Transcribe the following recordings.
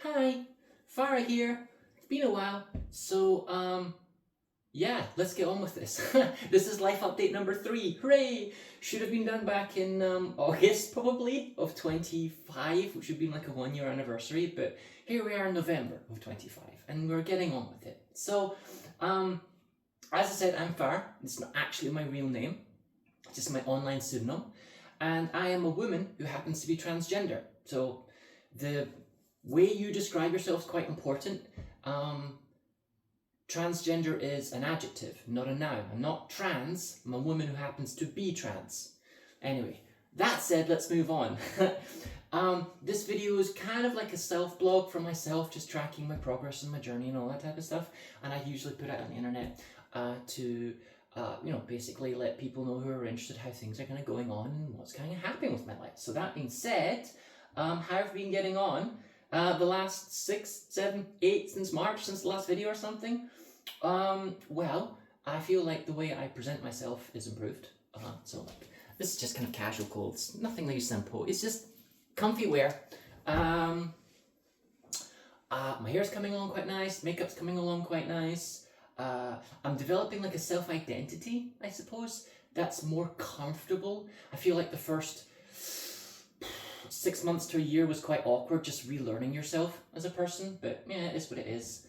Hi, Fara here. It's been a while. Yeah, let's get on with this. This is life update number 3. Hooray! Should have been done back in August, probably, of 25, which would have been like a 1-year anniversary, but here we are in November of 25, and we're getting on with it. As I said, I'm Fara. It's not actually my real name, it's just my online pseudonym, and I am a woman who happens to be transgender. So, the way you describe yourself is quite important. Transgender is an adjective, not a noun. I'm not trans, I'm a woman who happens to be trans. Anyway, that said, let's move on. This video is kind of like a self-blog for myself, just tracking my progress and my journey and all that type of stuff. And I usually put it on the internet to basically let people know who are interested how things are kind of going on and what's kind of happening with my life. So that being said, how have we been getting on? The last 6, 7, 8, since March, since the last video or something. Well, I feel like the way I present myself is improved. This is just kind of casual clothes, nothing really simple. It's just comfy wear. My hair's coming along quite nice, makeup's coming along quite nice. I'm developing like a self-identity, I suppose, that's more comfortable. I feel like the first 6 months to a year was quite awkward, just relearning yourself as a person, but yeah, it is what it is.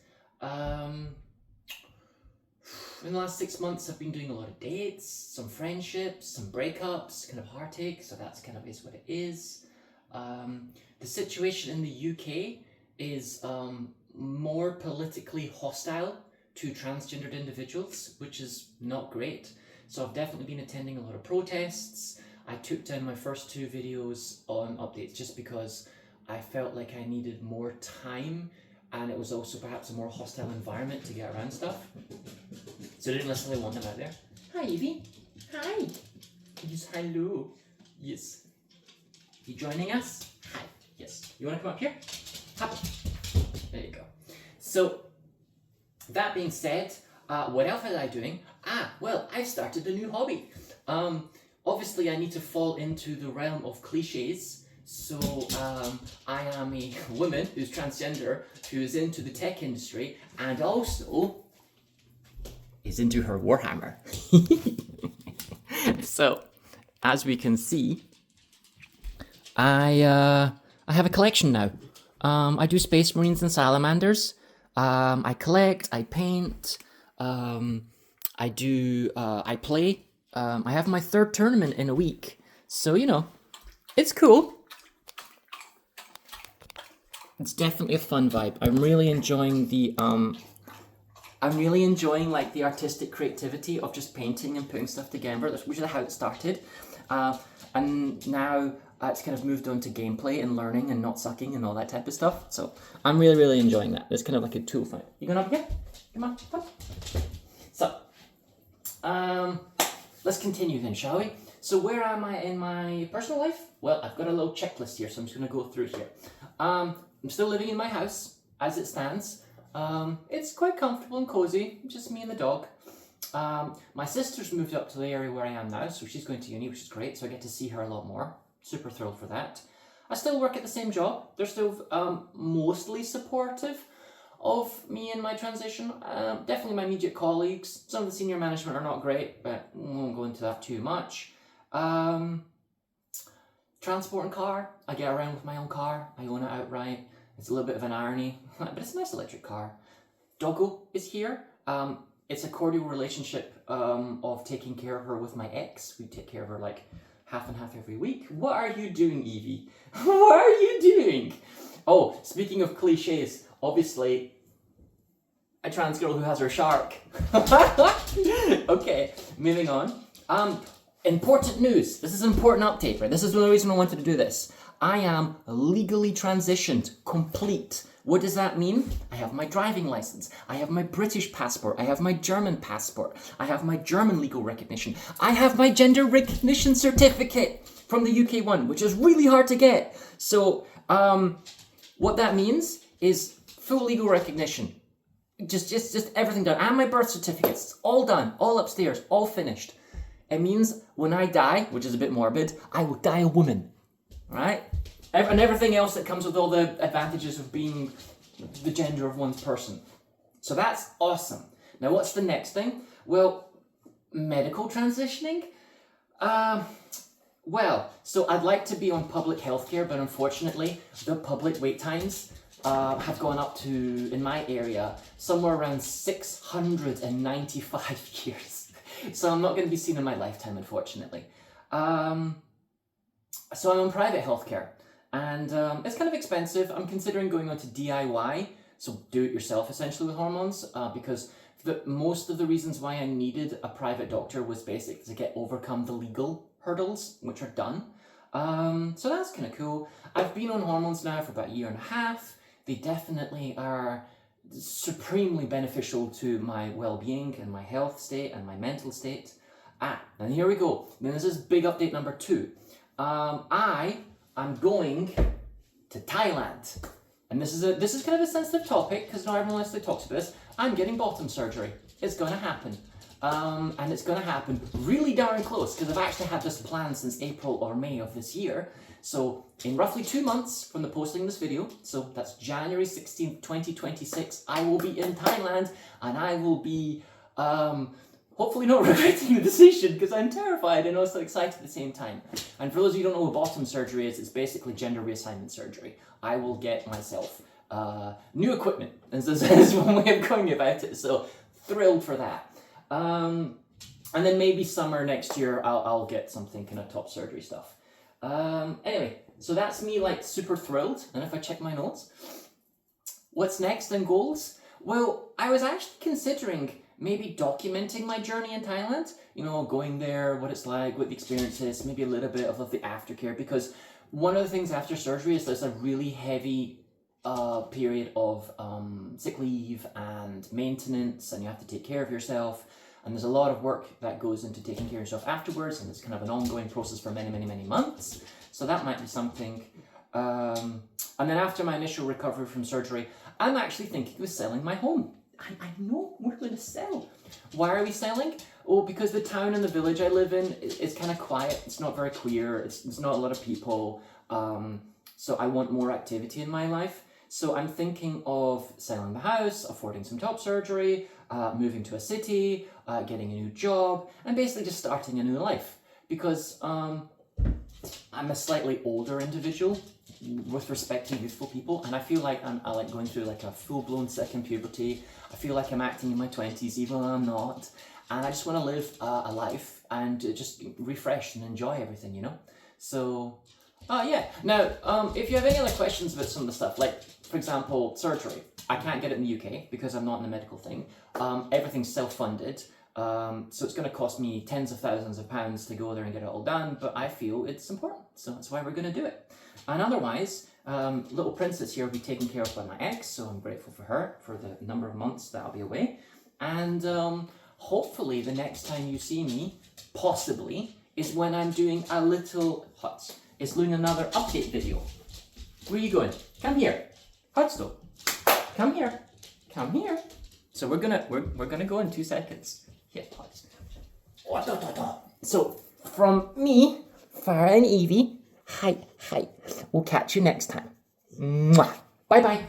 In the last 6 months, I've been doing a lot of dates, some friendships, some breakups, kind of heartache, so that's kind of is what it is. The situation in the UK is more politically hostile to transgendered individuals, which is not great. So I've definitely been attending a lot of protests. I took down my first 2 videos on updates just because I felt like I needed more time, and it was also perhaps a more hostile environment to get around stuff. So I didn't necessarily want them out there. Hi Evie. Hi. Yes, hello. Yes. You joining us? Hi. Yes. You want to come up here? Hop. There you go. So, that being said, what else am I doing? Well, I've started a new hobby. Obviously, I need to fall into the realm of cliches. So, I am a woman who's transgender, who is into the tech industry, and also is into her Warhammer. So, as we can see, I have a collection now. I do Space Marines and Salamanders. I collect, I paint, I play. I have my 3rd tournament in a week, so it's cool. It's definitely a fun vibe. I'm really enjoying like the artistic creativity of just painting and putting stuff together, which is how it started. And now it's kind of moved on to gameplay and learning and not sucking and all that type of stuff. So I'm really, really enjoying that. It's kind of like a tool fight. You going up again? Come on, come. So, let's continue then, shall we? So where am I in my personal life? Well, I've got a little checklist here, so I'm just going to go through here. I'm still living in my house as it stands. It's quite comfortable and cozy, just me and the dog. My sister's moved up to the area where I am now, so she's going to uni, which is great, so I get to see her a lot more. Super thrilled for that. I still work at the same job. They're still mostly supportive of me and my transition. Definitely my immediate colleagues. Some of the senior management are not great, but we won't go into that too much. Transport and car. I get around with my own car. I own it outright. It's a little bit of an irony, but it's a nice electric car. Doggo is here. It's a cordial relationship of taking care of her with my ex. We take care of her like half and half every week. What are you doing, Evie? What are you doing? Oh, speaking of cliches, obviously, a trans girl who has her shark. Okay, moving on. Important news. This is an important update, right? This is the only reason I wanted to do this. I am legally transitioned, complete. What does that mean? I have my driving license. I have my British passport. I have my German passport. I have my German legal recognition. I have my gender recognition certificate from the UK one, which is really hard to get. So, what that means is full legal recognition. Just everything done. And my birth certificates, all done, all upstairs, all finished. It means when I die, which is a bit morbid, I will die a woman, right? and everything else that comes with all the advantages of being the gender of one's person. So that's awesome. Now what's the next thing? Well, medical transitioning? Well, so I'd like to be on public healthcare, but unfortunately the public wait times have gone up to, in my area, somewhere around 695 years. So I'm not going to be seen in my lifetime, unfortunately. So I'm on private healthcare, and it's kind of expensive. I'm considering going on to DIY, so do it yourself essentially with hormones, because most of the reasons why I needed a private doctor was basically to overcome the legal hurdles, which are done. So that's kind of cool. I've been on hormones now for about a year and a half. They definitely are supremely beneficial to my well-being and my health state and my mental state. And here we go. Then this is big update number 2. I am going to Thailand. And this is kind of a sensitive topic because not everyone likes to talk about this. I'm getting bottom surgery. It's going to happen. And it's going to happen really darn close because I've actually had this plan since April or May of this year. So in roughly 2 months from the posting of this video, so that's January 16th, 2026, I will be in Thailand and I will be hopefully not regretting the decision because I'm terrified and also excited at the same time. And for those of you who don't know what bottom surgery is, it's basically gender reassignment surgery. I will get myself new equipment. And so that's one way of going about it. So thrilled for that. And then maybe summer next year, I'll get something kind of top surgery stuff. Anyway, so that's me like super thrilled. And if I check my notes, what's next in goals? Well, I was actually considering maybe documenting my journey in Thailand, you know, going there, what it's like, what the experience is, maybe a little bit of the aftercare, because one of the things after surgery is there's a really heavy period of sick leave and maintenance, and you have to take care of yourself, and there's a lot of work that goes into taking care of yourself afterwards, and it's kind of an ongoing process for many, many, many months, so that might be something. And then after my initial recovery from surgery, I'm actually thinking of selling my home. I know we're going to sell. Why are we selling? Oh, because the town and the village I live in is kind of quiet. It's not very queer. It's not a lot of people. So I want more activity in my life. So I'm thinking of selling the house, affording some top surgery, moving to a city, getting a new job, and basically just starting a new life. Because I'm a slightly older individual with respect to youthful people, and I feel like I like going through like a full-blown second puberty. I feel like I'm acting in my 20s even though I'm not, and I just want to live a life and just refresh and enjoy everything, you know. So yeah. Now if you have any other questions about some of the stuff, like for example surgery, I can't get it in the UK because I'm not in the medical thing. Everything's self-funded. So it's going to cost me tens of thousands of pounds to go there and get it all done, but I feel it's important, so that's why we're going to do it. And otherwise, little princess here will be taken care of by my ex, so I'm grateful for her for the number of months that I'll be away. And hopefully the next time you see me, possibly, is when I'm doing a little is doing another update video. Where are you going? Come here. Hutsto. Come here. Come here. So we're gonna go in 2 seconds. Here, Huts. So from me, Fara and Evie, hi. We'll catch you next time. Mwah. Bye bye.